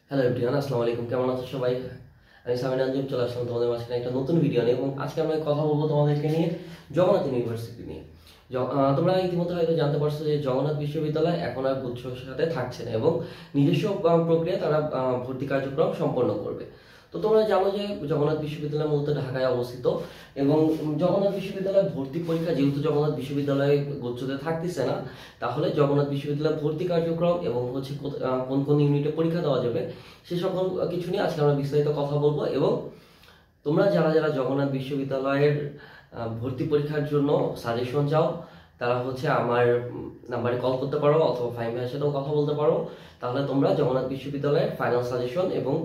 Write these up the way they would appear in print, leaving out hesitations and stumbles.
Hello everyone, আসসালামু আলাইকুম। কেমন আছো সবাই? আমি সামিন আঞ্জুম চলে আসলাম তোমাদের মাঝখানে একটা নতুন ভিডিও নিয়ে, এবং আজকে আমরা কথা বলবো তোমাদেরকে নিয়ে জগন্নাথ ইউনিভার্সিটি নিয়ে। তোমরা ইতিমধ্যে হয়তো জানতে পারছো যে জগন্নাথ বিশ্ববিদ্যালয় এখন আর গুচ্ছর সাথে থাকছে না, এবং নিজস্ব প্রক্রিয়া তারা ভর্তি কার্যক্রম সম্পন্ন করবে। তো তোমরা জানো যে জগন্নাথ বিশ্ববিদ্যালয় মূলত ঢাকায় অবস্থিত, এবং জগন্নাথ বিশ্ববিদ্যালয় ভর্তি পরীক্ষা যেহেতু জগন্নাথ বিশ্ববিদ্যালয়ে গুচ্ছতে থাকতেছে না, তাহলে জগন্নাথ বিশ্ববিদ্যালয় ভর্তি কার্যক্রম এবং হচ্ছে কোন কোন ইউনিটে পরীক্ষা দেওয়া যাবে সে সকল কিছু নিয়ে আজকে আমরা বিস্তারিত কথা বলবো। এবং তোমরা যারা যারা জগন্নাথ বিশ্ববিদ্যালয়ের ভর্তি পরীক্ষার জন্য সাজেশন চাও, তারা হচ্ছে আমার নাম্বারে কল করতে পারো অথবা ফাইম ভাইয়ের সাথেও কথা বলতে পারো। তাহলে তোমরা জগন্নাথ বিশ্ববিদ্যালয়ের ফাইনাল সাজেশন এবং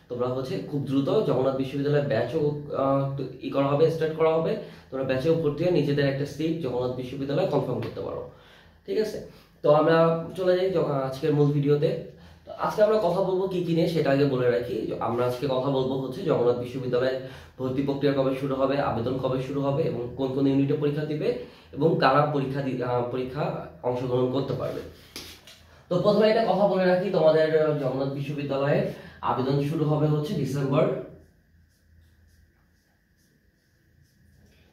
তোমরা হচ্ছে খুব দ্রুত জগন্নাথ বিশ্ববিদ্যালয়ের ব্যাচও করা হবে, স্টার্ট করা হবে। তোমরা ব্যাচেও ভর্তি হয়ে নিজেদের একটা সিট জগন্নাথ বিশ্ববিদ্যালয়ে কনফার্ম করতে পারো। ঠিক আছে, তো আমরা চলে যাই আজকের মূল ভিডিওতে। আজকে আমরা কথা বলবো কি কি নিয়ে সেটা আগে বলে রাখি। আমরা আজকে কথা বলবো হচ্ছে জগন্নাথ বিশ্ববিদ্যালয়ে ভর্তি প্রক্রিয়া কবে শুরু হবে, আবেদন কবে শুরু হবে, এবং কোন কোন ইউনিটে পরীক্ষা দিবে এবং কারা পরীক্ষা অংশগ্রহণ করতে পারবে। তো প্রথমে একটা কথা বলে রাখি, তোমাদের জগন্নাথ বিশ্ববিদ্যালয়ে আবেদন শুরু হবে হচ্ছে ডিসেম্বর।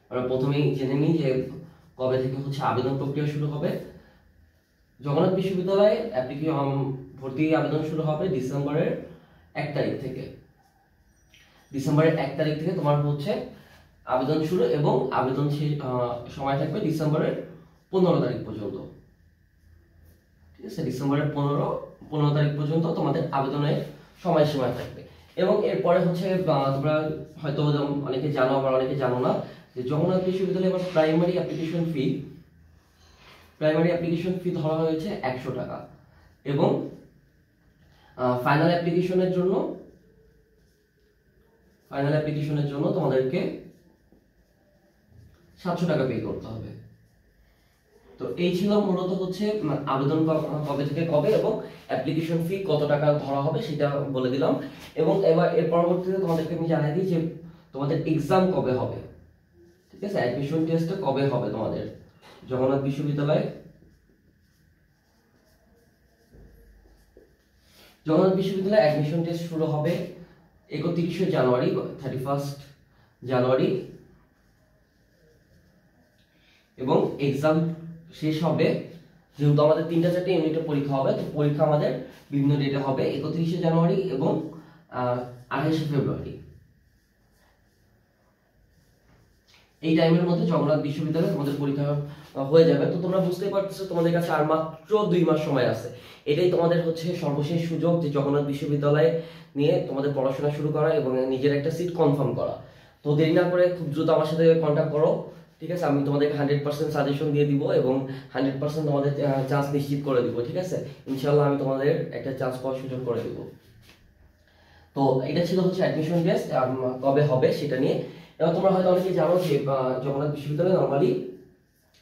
আমরা প্রথমেই জেনে নিই যে কবে থেকে হচ্ছে আবেদন প্রক্রিয়া শুরু হবে। জগন্নাথ বিশ্ববিদ্যালয়ে ভর্তি আবেদন শুরু হবে ডিসেম্বরের 1 তারিখ থেকে। ডিসেম্বরের 1 তারিখ থেকে তোমার হচ্ছে আবেদন শুরু, এবং আবেদন সময় থাকবে ডিসেম্বরের 15 তারিখ পর্যন্ত। ঠিক আছে, ডিসেম্বরের 15 তারিখ পর্যন্ত তোমাদের আবেদনের সময়সীমা থাকবে। এবং এরপরে হচ্ছে তোমরা হয়তো অনেকে জানো, আবার অনেকে জানো না, যে জগন্নাথ বিশ্ববিদ্যালয়ে এবার প্রাইমারি অ্যাপ্লিকেশন ফি ধরা হয়েছে 100 টাকা, এবং ফাইনাল অ্যাপ্লিকেশনের জন্য তোমাদেরকে 700 টাকা পে করতে হবে। তো এই ছিল মূলত হচ্ছে আবেদন কবে থেকে কবে এবং অ্যাপ্লিকেশন ফি কত টাকা ধরা হবে সেটা বলে দিলাম। এবং এবার এর পরবর্তীতে তোমাদেরকে আমি জানাই দিই যে তোমাদের এক্সাম কবে হবে। ঠিক আছে, অ্যাডমিশন টেস্ট কবে হবে তোমাদের জগন্নাথ বিশ্ববিদ্যালয়ে। জগন্নাথ বিশ্ববিদ্যালয়ে অ্যাডমিশন টেস্ট শুরু হবে 31 জানুয়ারি, 31 জানুয়ারি, এবং এক্সাম শেষ হবে, যেহেতু আমাদের 3-4টে ইউনিটে পরীক্ষা হবে, তো পরীক্ষা আমাদের বিভিন্ন ডেটে হবে 31 জানুয়ারি এবং 28 ফেব্রুয়ারি। এই টাইমের মধ্যে জগন্নাথ বিশ্ববিদ্যালয়ে তোমাদের পরীক্ষা হয়ে যাবে। তো তোমরা বুঝতেই পারতেছো তোমাদের কাছে আর মাত্র 2 মাস সময় আছে। এটাই তোমাদের হচ্ছে সর্বশেষ সুযোগ যে জগন্নাথ বিশ্ববিদ্যালয়ে নিয়ে তোমাদের পড়াশোনা শুরু করা এবং নিজের একটা সিট কনফার্ম করা। তো দেরি না করে খুব দ্রুত আমার সাথে কন্ট্যাক্ট করো। ঠিক আছে, আমি তোমাদেরকে 100% সাজেশন দিয়ে দিব এবং 100% তোমাদের চান্স নিশ্চিত করে দিব। ঠিক আছে, ইনশাআল্লাহ আমি তোমাদের একটা চান্স পাওয়ার সুযোগ করে দিব। তো এটা ছিল হচ্ছে অ্যাডমিশন টেস্ট কবে হবে সেটা নিয়ে। এবার তোমরা হয়তো অনেকে জানো যে জগন্নাথ বিশ্ববিদ্যালয়ে নরমালি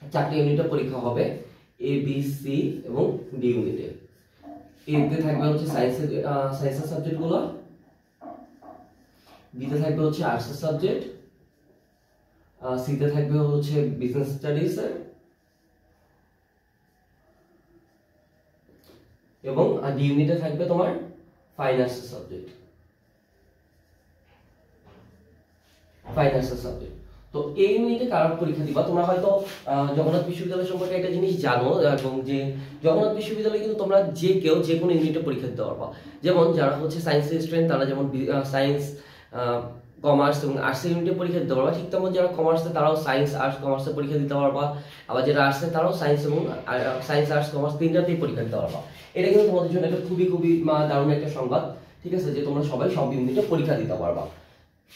4টে ইউনিটে পরীক্ষা হবে, এ বি সি এবং ডি ইউনিটে। এতে থাকবে হচ্ছে সায়েন্সের সাবজেক্টগুলো, বিতে থাকবে হচ্ছে আর্টসের সাবজেক্ট, সিতে থাকবে হচ্ছে বিজনেস স্টাডিজ, এবং ডি ইউনিটে থাকবে তোমার ফাইন্যান্সের সাবজেক্ট। তো এই ইউনিটে কারা পরীক্ষা দিবা? তোমরা হয়তো জগন্নাথ বিশ্ববিদ্যালয় সম্পর্কে একটা জিনিস জানো, এবং যে জগন্নাথ বিশ্ববিদ্যালয়ে কিন্তু তোমরা যে কেউ যে কোনো ইউনিটে পরীক্ষা দিতে পারবা। যেমন যারা হচ্ছে সায়েন্সের স্টুডেন্ট তারা যেমন সায়েন্স, কমার্স এবং আর্টসের ইউনিটে পরীক্ষা দিতে পারবা, ঠিক তেমন যারা কমার্সে তারাও সায়েন্স, আর্টস, কমার্সে পরীক্ষা দিতে পারবা। আবার যারা আর্টসে তারাও সায়েন্স, আর্টস, কমার্স তিনটাতেই পরীক্ষা দিতে পারবা। এটা কিন্তু তোমাদের জন্য একটা খুবই দারুণ একটা সংবাদ। ঠিক আছে, যে তোমরা সবাই সব ইউনিটে পরীক্ষা দিতে পারবা।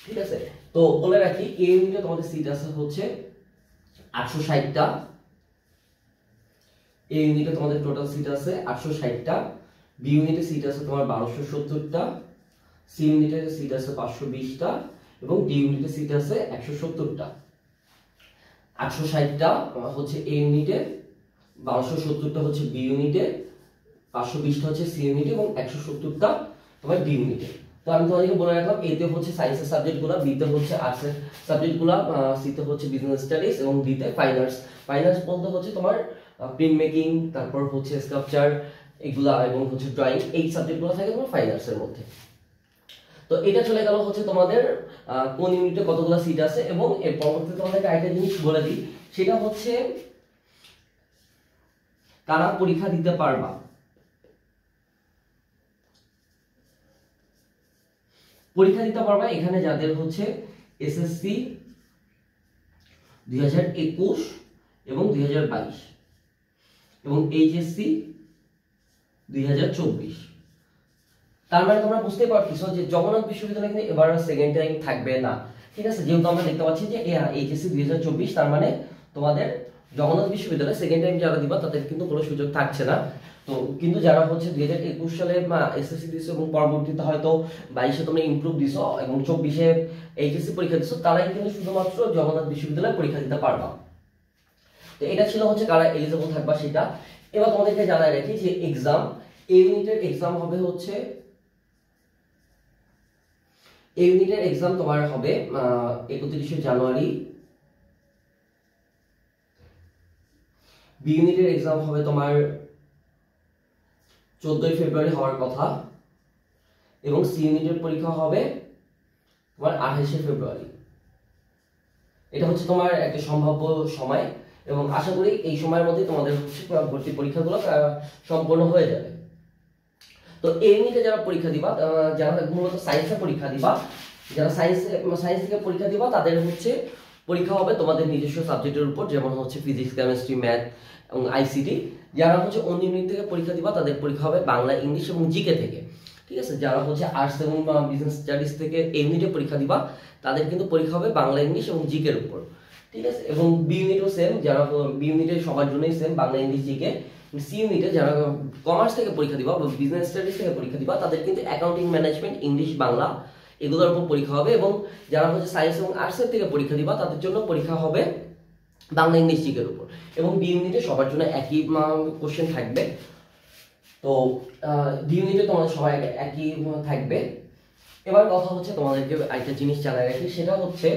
ঠিক আছে, তো বলে রাখি এ ইউনিটে তোমাদের সিট আছে হচ্ছে 860টা। এ ইউনিটে তোমাদের টোটাল সিট আছে 860টা। বি ইউনিটে সিট আছে তোমার 1270টা, সি ইউনিটে সিট আছে 520টা, এবং ডি ইউনিটে সিট আছে 170টা। 860টা হচ্ছে এ ইউনিটে, 1270টা হচ্ছে বি ইউনিটে, 520টা হচ্ছে সি ইউনিটে, এবং 170টা তোমার ডি ইউনিটে। তো আমি তোমাদেরকে বলে রাখলাম, এতে হচ্ছে সায়েন্সের সাবজেক্টগুলো, বিতে হচ্ছে আর্টসের সাবজেক্টগুলো, সিতে হচ্ছে বিজনেস স্টাডিজ, এবং ডিতে ফাইন আর্টস বলতে হচ্ছে তোমার প্রিন্ট মেকিং, তারপর হচ্ছে স্কাল্পচার, এগুলা এবং হচ্ছে ড্রয়িং, এই সাবজেক্টগুলো থাকে তোমার ফাইন আর্টসের মধ্যে। তো এটা চলে গেল হচ্ছে তোমাদের কোন ইউনিটে কতগুলো সিট আছে, এবং এর পরবর্তীতে তোমাদেরকে আরেকটা জিনিস বলে দিই, সেটা হচ্ছে কারা পরীক্ষা দিতে পারবা। পরীক্ষা দিতে পারবা এখানে যাদের হচ্ছে এসএসসি 2021 এবং 2022 এবং এইচএসসি 2024। তার মানে তোমরা বুঝতে পারছো যে জগন্নাথ বিশ্ববিদ্যালয় কিন্তু এবার সেকেন্ড টাইম থাকবে না, ঠিক আছে। যেহেতু আমরা দেখতে পাচ্ছি যে এইচএসসি 2024, তার মানে তোমাদের জগন্নাথ বিশ্ববিদ্যালয় সেকেন্ড টাইম যারা দিবা তাদের কিন্তু কোনো সুযোগ থাকছে না। তো কিন্তু যারা হচ্ছে 2021 সালে এসএসসি দিছো এবং পরবর্তীতে হয়তো 22-এ তোমরা ইমপ্রুভ দিছো এবং 24-এ এইচএসসি পরীক্ষা দিছো, তারাই কিন্তু শুধুমাত্র জগন্নাথ বিশ্ববিদ্যালয়ে পরীক্ষা দিতে পারবা। তো এটা ছিল হচ্ছে কারা এলিজিবল থাকবা সেটা। এবার তোমাদেরকে জানাই রাখি যে এক্সাম, এই ইউনিটের এক্সাম হবে হচ্ছে, এই ইউনিটের এক্সাম তোমার হবে 31শে জানুয়ারি। বি ইউনিটের এক্সাম হবে তোমার 14ই ফেব্রুয়ারি হওয়ার কথা, এবং সি ইউনিটের পরীক্ষা হবে তোমার 28শে ফেব্রুয়ারি। এটা হচ্ছে তোমার একটা সম্ভাব্য সময়, এবং আশা করি এই সময়ের মধ্যে তোমাদের হচ্ছে ভর্তি পরীক্ষাগুলো সম্পন্ন হয়ে যাবে। তো এই ইউনিটে যারা পরীক্ষা দিবা, যারা মূলত সায়েন্সে পরীক্ষা দিবা, যারা সায়েন্স থেকে পরীক্ষা দিবা, তাদের হচ্ছে পরীক্ষা হবে তোমাদের নিজস্ব সাবজেক্টের উপর, যেমন হচ্ছে ফিজিক্স, কেমিস্ট্রি, ম্যাথ এবং আইসিটি। যারা হচ্ছে অন্য ইউনিট থেকে পরীক্ষা দিবা তাদের পরীক্ষা হবে বাংলা, ইংলিশ এবং জিকে থেকে, ঠিক আছে। যারা হচ্ছে আর্টস এবং বিজনেস স্টাডিজ থেকে এই ইউনিটে পরীক্ষা দিবা তাদের কিন্তু পরীক্ষা হবে বাংলা, ইংলিশ এবং জিকের উপর, ঠিক আছে। এবং বি ইউনিটও সেম, যারা বি ইউনিটে সবার জন্যই same, Bangla, English, GK. C ইউনিটে যারা কমার্স থেকে পরীক্ষা দিবা বা বিজনেস স্টাডিজ থেকে পরীক্ষা দিবা তাদের কিন্তু অ্যাকাউন্টিং, ম্যানেজমেন্ট, ইংলিশ, বাংলা এগুলোর উপর পরীক্ষা হবে। এবং যারা হচ্ছে সায়েন্স এবং আর্টসের থেকে পরীক্ষা দিবা তাদের জন্য পরীক্ষা হবে বাংলা, ইংলিশ, জিকের উপর। এবং বি ইউনিটে সবার জন্য একই কোশ্চেন থাকবে। তো বি ইউনিটে তোমাদের সবাই একই থাকবে। এবার কথা হচ্ছে তোমাদেরকে একটা জিনিস জানাই রাখি, সেটা হচ্ছে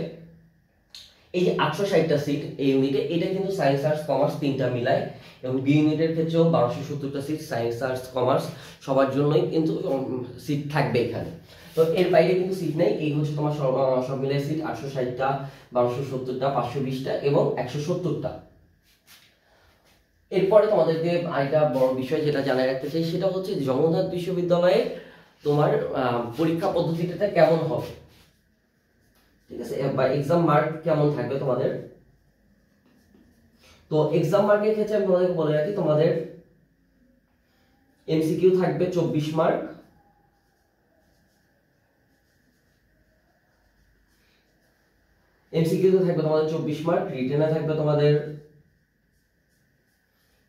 এই যে 860টা সিট এই ইউনিটে, এটা কিন্তু সায়েন্স, আর্টস, কমার্স তিনটা মিলায়। এবং বি ইউনিটের ক্ষেত্রেও 1270টা সিট সায়েন্স, আর্টস, কমার্স সবার জন্যই কিন্তু সিট থাকবে এখানে। তো এর বাইরে কিন্তু সিট নেই। এই হচ্ছে তোমার সব মিলে সিট 860টা, 1270টা, 520টা এবং 170টা। এরপরে তোমাদেরকে আরেকটা বড় বিষয় যেটা জানাই রাখতে চাই, সেটা হচ্ছে জগন্নাথ বিশ্ববিদ্যালয়ে তোমার পরীক্ষা পদ্ধতিটা কেমন হবে, ঠিক আছে, বা এক্সাম মার্ক কেমন থাকবে তোমাদের। তো এক্সাম মার্কের ক্ষেত্রে আমি তোমাদেরকে বলে রাখি, তোমাদের এমসিকিউ থাকবে 24 মার্ক, এমসিকিউ থাকবে তোমাদের 24 মার্ক, রিটেনে থাকবে তোমাদের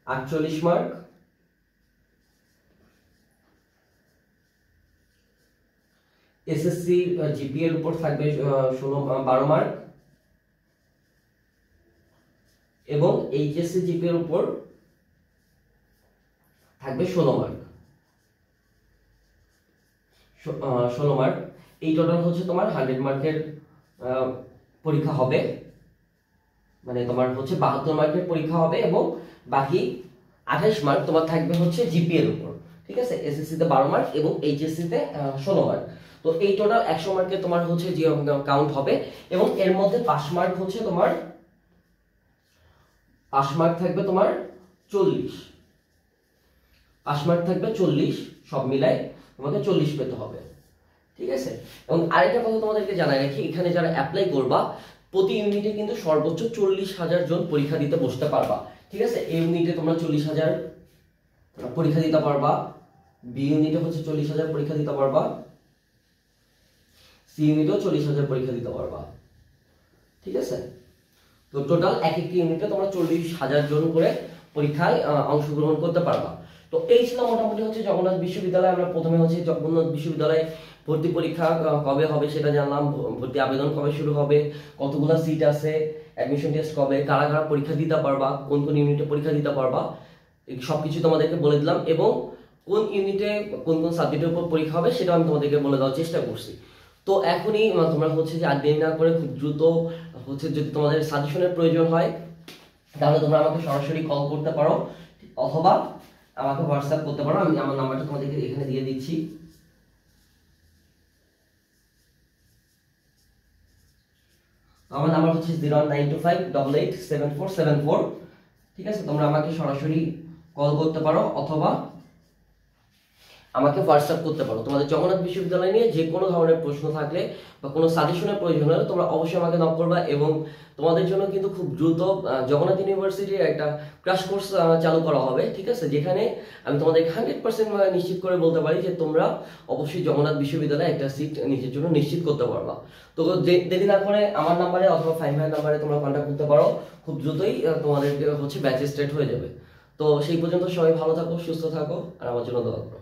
48 মার্ক, এসএসসি জিপি এর উপর থাকবে 12 মার্ক, এবং এইচএসসি জিপি এর উপর থাকবে 16 মার্ক। 16 মার্ক, এই টোটাল হচ্ছে তোমার 100 মার্কের পরীক্ষা হবে, মানে তোমার হচ্ছে 72 মার্কের পরীক্ষা হবে, এবং বাকি 28 মার্ক তোমার থাকবে হচ্ছে জিপি এর উপর, ঠিক আছে। এসএসসি তে 12 মার্ক এবং এইচএসসি তে 16 মার্ক। তো এই টোটাল 100 মার্কের তোমার হচ্ছে যে কাউন্ট হবে, এবং এর মধ্যে পাস মার্ক হচ্ছে তোমার, পাস মার্ক থাকবে তোমার 40, পাস মার্ক থাকবে 40, সব মিলাই তোমাকে 40 পেতে হবে, ঠিক আছে। এবং আরেকটা কথা তোমাদেরকে জানাই রাখি, এখানে যারা অ্যাপ্লাই করবা প্রতি ইউনিটে কিন্তু সর্বোচ্চ 40,000 জন পরীক্ষা দিতে বসতে পারবা, ঠিক আছে। এই ইউনিটে তোমরা 40,000 পরীক্ষা দিতে পারবা, বি ইউনিটে হচ্ছে 40,000 পরীক্ষা দিতে পারবা, সি ইউনিটেও 40,000 পরীক্ষা দিতে পারবা, ঠিক আছে। তো টোটাল এক একটি ইউনিটে তোমরা 40,000 জন করে পরীক্ষায় অংশগ্রহণ করতে পারবা। তো এই ছিল মোটামুটি হচ্ছে জগন্নাথ বিশ্ববিদ্যালয়। আমরা প্রথমে হচ্ছে জগন্নাথ বিশ্ববিদ্যালয়ে ভর্তি পরীক্ষা কবে হবে সেটা জানলাম, ভর্তি আবেদন কবে শুরু হবে, কতগুলো সিট আছে, অ্যাডমিশন টেস্ট কবে, কারা কারা পরীক্ষা দিতে পারবা, কোন কোন ইউনিটে পরীক্ষা দিতে পারবা, সবকিছু তোমাদেরকে বলে দিলাম। এবং কোন ইউনিটে কোন কোন সাবজেক্টের উপর পরীক্ষা হবে সেটা আমি তোমাদেরকে বলে দেওয়ার চেষ্টা করছি। তো এখনই তোমরা হচ্ছে যে আর দেরি না করে খুব দ্রুত হচ্ছে, যদি তোমাদের সাজেশনের প্রয়োজন হয় তাহলে তোমরা আমাকে সরাসরি কল করতে পারো, অথবা আমাকে হোয়াটসঅ্যাপ করতে পারো। আমি আমার নাম্বারটা তোমাদেরকে এখানে দিয়ে দিচ্ছি। আমার নাম্বার হচ্ছে 01925887474। ঠিক আছে, তোমরা আমাকে সরাসরি কল করতে পারো অথবা আমাকে হোয়াটসঅ্যাপ করতে পারো। তোমাদের জগন্নাথ বিশ্ববিদ্যালয় নিয়ে যে কোনো ধরনের প্রশ্ন থাকলে বা কোনো সাজেশনের প্রয়োজন হলে তোমরা অবশ্যই আমাকে নক করবা। এবং তোমাদের জন্য কিন্তু খুব দ্রুত জগন্নাথ ইউনিভার্সিটির একটা ক্র্যাশ কোর্স চালু করা হবে। ঠিক আছে, যেখানে আমি তোমাদের 100% নিশ্চিত করে বলতে পারি যে তোমরা অবশ্যই জগন্নাথ বিশ্ববিদ্যালয়ে একটা সিট নিজের জন্য নিশ্চিত করতে পারবা। তো দেরি না করে আমার নাম্বারে অথবা ফাইম ভাইয়ের নাম্বারে তোমরা কন্ট্যাক্ট করতে পারো। খুব দ্রুতই তোমাদের হচ্ছে ব্যাচ স্টার্ট হয়ে যাবে। তো সেই পর্যন্ত সবাই ভালো থাকো, সুস্থ থাকো, আর আমার জন্য দোয়া করো।